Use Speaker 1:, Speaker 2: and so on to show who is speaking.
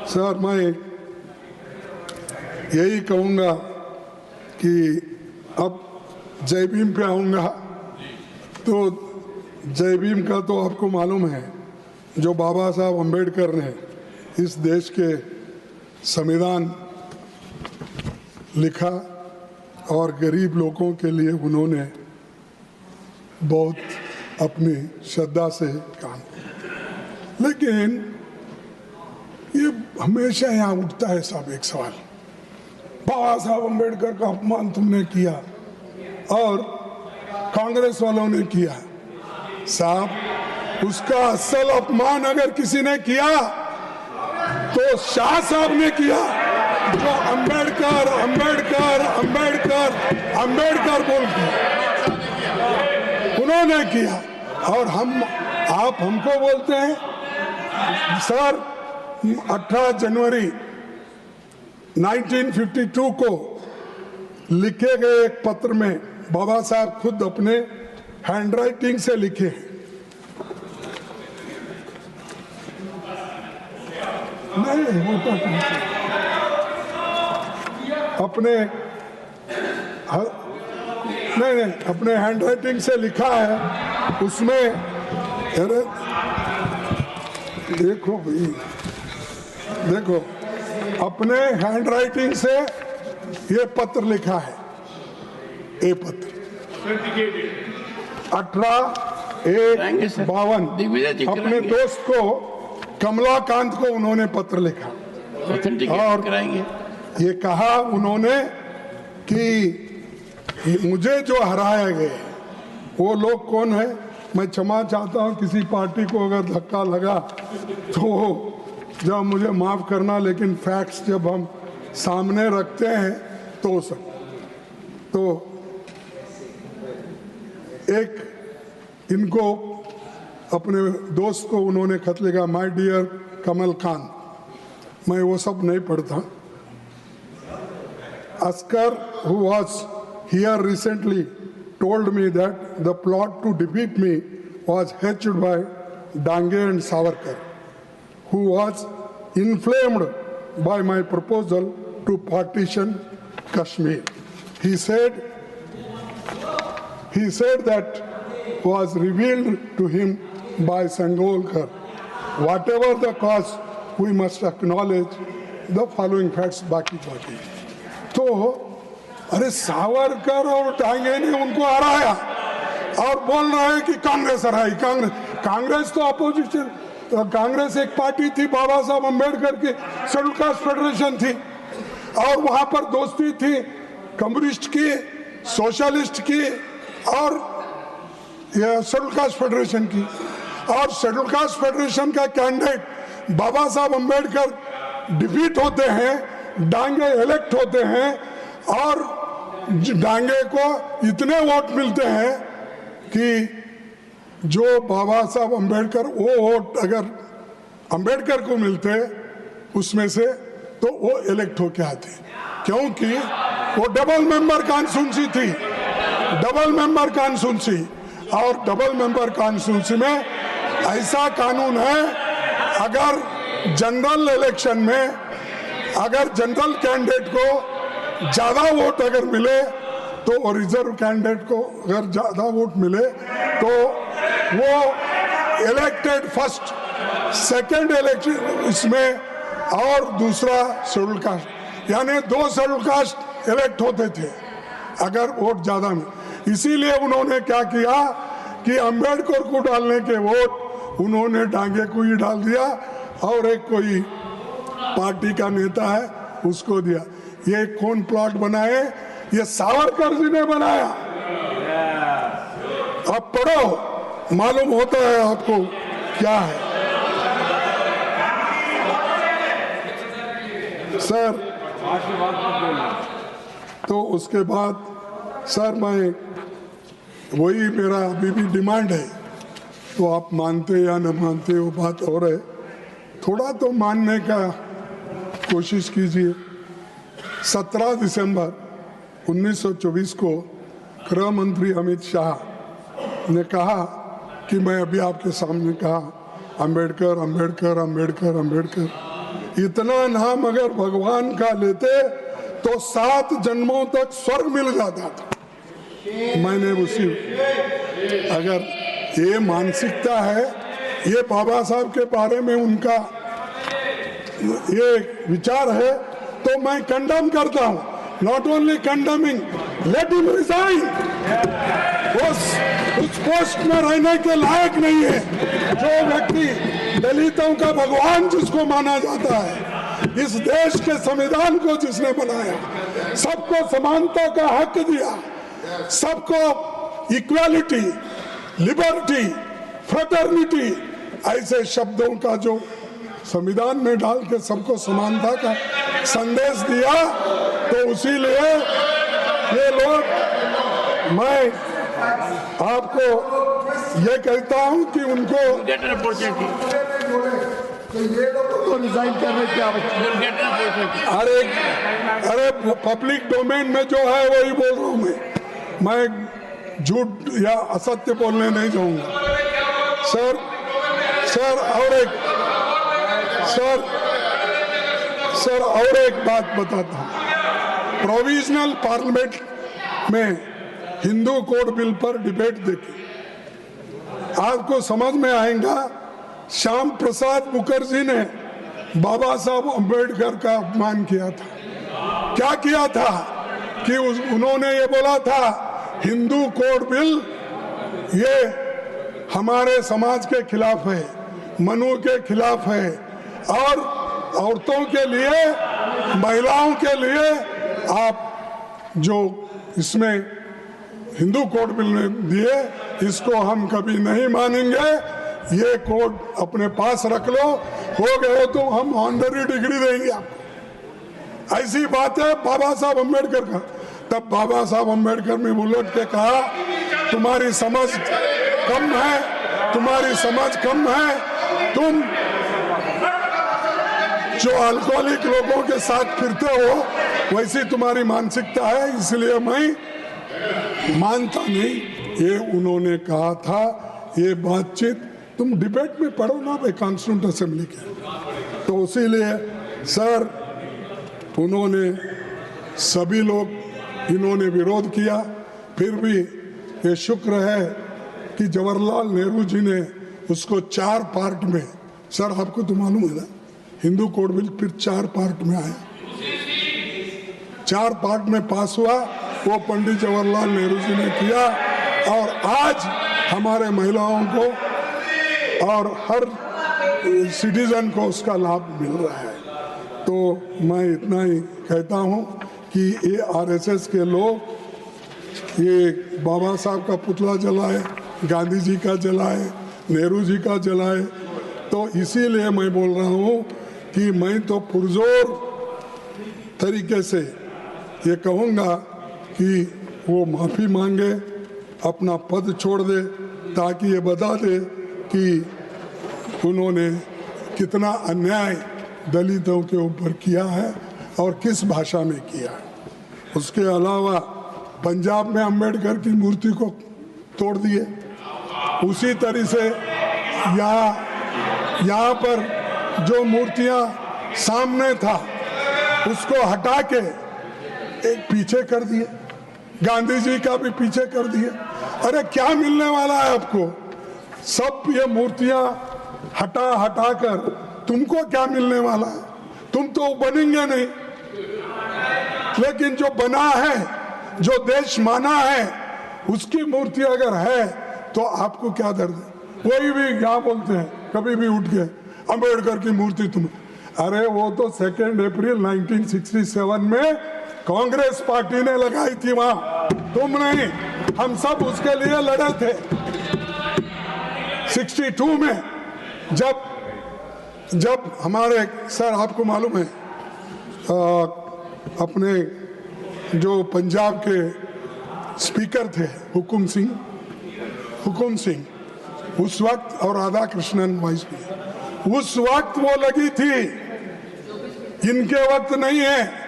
Speaker 1: Sir, मैं यही कहूँगा कि अब जय भीम पे आऊँगा। तो जय भीम का तो आपको मालूम है, जो बाबा साहब अम्बेडकर ने इस देश के संविधान लिखा और गरीब लोगों के लिए उन्होंने बहुत अपनी श्रद्धा से काम किया। लेकिन ये हमेशा यहाँ उठता है साहब एक सवाल, बाबा साहब अम्बेडकर का अपमान तुमने किया और कांग्रेस वालों ने किया। साहब, उसका असल अपमान अगर किसी ने किया तो शाह साहब ने किया, जो अम्बेडकर अम्बेडकर अम्बेडकर अम्बेडकर बोल के उन्होंने किया। और आप हमको बोलते हैं सर, 18 जनवरी 1952 को लिखे गए एक पत्र में बाबा साहब खुद अपने हैंडराइटिंग से लिखे हैं। नहीं होता अपने नहीं अपने हैंडराइटिंग से लिखा है उसमें। अरे देखो भाई, देखो अपने हैंडराइटिंग से ये पत्र लिखा है। ये पत्र 18/1/52 अपने दोस्त को कमलाकांत को उन्होंने पत्र लिखा और ये कहा उन्होंने कि मुझे जो हराया गए वो लोग कौन है। मैं क्षमा चाहता हूँ किसी पार्टी को अगर धक्का लगा तो जब मुझे माफ करना, लेकिन फैक्ट्स जब हम सामने रखते हैं तो एक इनको अपने दोस्त को उन्होंने खत लिखा, माय डियर कमल खान। मैं वो सब नहीं पढ़ता। Oscar who was here recently told me that the plot to defeat me was hatched by Dange and Savarkar, who was inflamed by my proposal to partition Kashmir. He said that was revealed to him by Sangolkar. Whatever the cause, we must acknowledge the following facts. बाकी तो अरे सावरकर और डांगे ने उनको हराया और बोल रहा है कि कांग्रेस हराई। कांग्रेस तो अपोजिशन, कांग्रेस एक पार्टी थी, बाबा साहब अम्बेडकर की शेड्यूल कास्ट फेडरेशन थी और वहां पर दोस्ती थी कम्युनिस्ट की, सोशलिस्ट की और शेड्यूल कास्ट फेडरेशन की। और शेड्यूल कास्ट फेडरेशन का कैंडिडेट बाबा साहब अम्बेडकर डिफीट होते हैं, डांगे इलेक्ट होते हैं और डांगे को इतने वोट मिलते हैं कि जो बाबा साहब अम्बेडकर, वो वोट अगर अम्बेडकर को मिलते उसमें से तो वो इलेक्ट होके आते, क्योंकि वो डबल मेंबर कॉन्स्टिट्यूंसी थी, डबल मेंबर कॉन्स्टिट्यूंसी। और डबल मेंबर कॉन्स्टिट्यूंसी में ऐसा कानून है, अगर जनरल इलेक्शन में अगर जनरल कैंडिडेट को ज्यादा वोट अगर मिले तो, और रिजर्व कैंडिडेट को अगर ज्यादा वोट मिले तो वो इलेक्टेड फर्स्ट, सेकंड इलेक्शन इसमें और दूसरा शेड्यूल कास्ट, यानी 2 शेड्यूल कास्ट इलेक्ट होते थे अगर वोट ज्यादा में। इसीलिए उन्होंने क्या किया कि अम्बेडकर को डालने के वोट उन्होंने डांगे को ही डाल दिया और एक कोई पार्टी का नेता है उसको दिया। ये कौन प्लॉट बनाए? ये सावरकर जी ने बनाया। अब पढ़ो, मालूम होता है आपको क्या है। सर, तो उसके बाद सर मैं वही मेरा अभी भी डिमांड है, तो आप मानते या न मानते वो बात और है, थोड़ा तो मानने का कोशिश कीजिए। 17 दिसंबर 1924 को गृह मंत्री अमित शाह ने कहा कि मैं अभी आपके सामने कहा अम्बेडकर अम्बेडकर अम्बेडकर अम्बेडकर, इतना नाम अगर भगवान का लेते तो 7 जन्मों तक स्वर्ग मिल जाता था। मैंने उसी, अगर ये मानसिकता है, ये बाबा साहब के बारे में उनका ये विचार है, तो मैं कंडेम करता हूं। Not only condemning, let him resign. उस पोस्ट में रहने के लायक नहीं है जो व्यक्ति दलितों का भगवान जिसको माना जाता है, इस देश के संविधान को जिसने बनाया, सबको समानता का हक दिया, सबको इक्वालिटी, लिबर्टी, फ्रेटर्निटी, ऐसे शब्दों का जो संविधान में डाल के सबको समानता का संदेश दिया, तो इसीलिए ये लोग, मैं आपको ये कहता हूं कि उनको
Speaker 2: तो रिजाइन करने की आवश्यकता।
Speaker 1: अरे पब्लिक डोमेन में जो है वही बोल रहा हूं मैं झूठ या असत्य बोलने नहीं जाऊंगा। सर और एक बात बताता हूं। प्रोविजनल पार्लियामेंट में हिंदू कोड बिल पर डिबेट देखी, आपको समझ में आएगा। श्याम प्रसाद मुखर्जी ने बाबा साहब अम्बेडकर का अपमान किया था। क्या किया था कि उन्होंने ये बोला था हिंदू कोड बिल ये हमारे समाज के खिलाफ है, मनु के खिलाफ है, और औरतों के लिए, महिलाओं के लिए आप जो इसमें हिंदू कोड बिल में दिए, इसको हम कभी नहीं मानेंगे। ये कोड अपने पास रख लो, हो गए तो हम ऑनररी डिग्री देंगे आपको। ऐसी बात है बाबा साहब अम्बेडकर का। तब बाबा साहब अम्बेडकर ने उलट के कहा, तुम्हारी समझ कम है, तुम्हारी समझ कम है, तुम जो अल्कोहलिक लोगों के साथ फिरते हो वैसी तुम्हारी मानसिकता है, इसलिए मैं मानता नहीं। ये उन्होंने कहा था। ये बातचीत तुम डिबेट में पढ़ो ना भाई, कॉन्स्टिट्यूंट असेंबली के। तो इसीलिए सर उन्होंने, सभी लोग इन्होंने विरोध किया, फिर भी ये शुक्र है कि जवाहरलाल नेहरू जी ने उसको 4 पार्ट में, सर आपको तो मालूम है ना, हिंदू कोड बिल फिर 4 पार्ट में आया, 4 पार्ट में पास हुआ। वो पंडित जवाहरलाल नेहरू जी ने किया, और आज हमारे महिलाओं को और हर सिटीजन को उसका लाभ मिल रहा है। तो मैं इतना ही कहता हूँ कि ये आरएसएस के लोग ये बाबा साहब का पुतला जलाए, गांधी जी का जलाए, नेहरू जी का जलाए, तो इसीलिए मैं बोल रहा हूँ कि मैं तो पुरजोर तरीके से ये कहूँगा कि वो माफ़ी मांगे, अपना पद छोड़ दे, ताकि ये बता दे कि उन्होंने कितना अन्याय दलितों के ऊपर किया है और किस भाषा में किया है। उसके अलावा पंजाब में अंबेडकर की मूर्ति को तोड़ दिए, उसी तरह से यहाँ पर जो मूर्तियाँ सामने था उसको हटा के एक पीछे कर दिए, गांधी जी का भी पीछे कर दिए। अरे क्या मिलने वाला है आपको? सब ये मूर्तियां हटा कर तुमको क्या मिलने वाला है? तुम तो बनेंगे नहीं। लेकिन जो बना है, जो देश माना है, उसकी मूर्ति अगर है तो आपको क्या दर्द है? वही भी यहाँ बोलते हैं कभी भी उठ के अंबेडकर की मूर्ति तुम, अरे वो तो 2 अप्रैल 1967 में कांग्रेस पार्टी ने लगाई थी वहां, तुम नहीं। हम सब उसके लिए लड़े थे 62 में, जब हमारे सर आपको मालूम है अपने जो पंजाब के स्पीकर थे हुकुम सिंह उस वक्त, और राधा कृष्णन वाइस उस वक्त वो लगी थी, इनके वक्त नहीं है।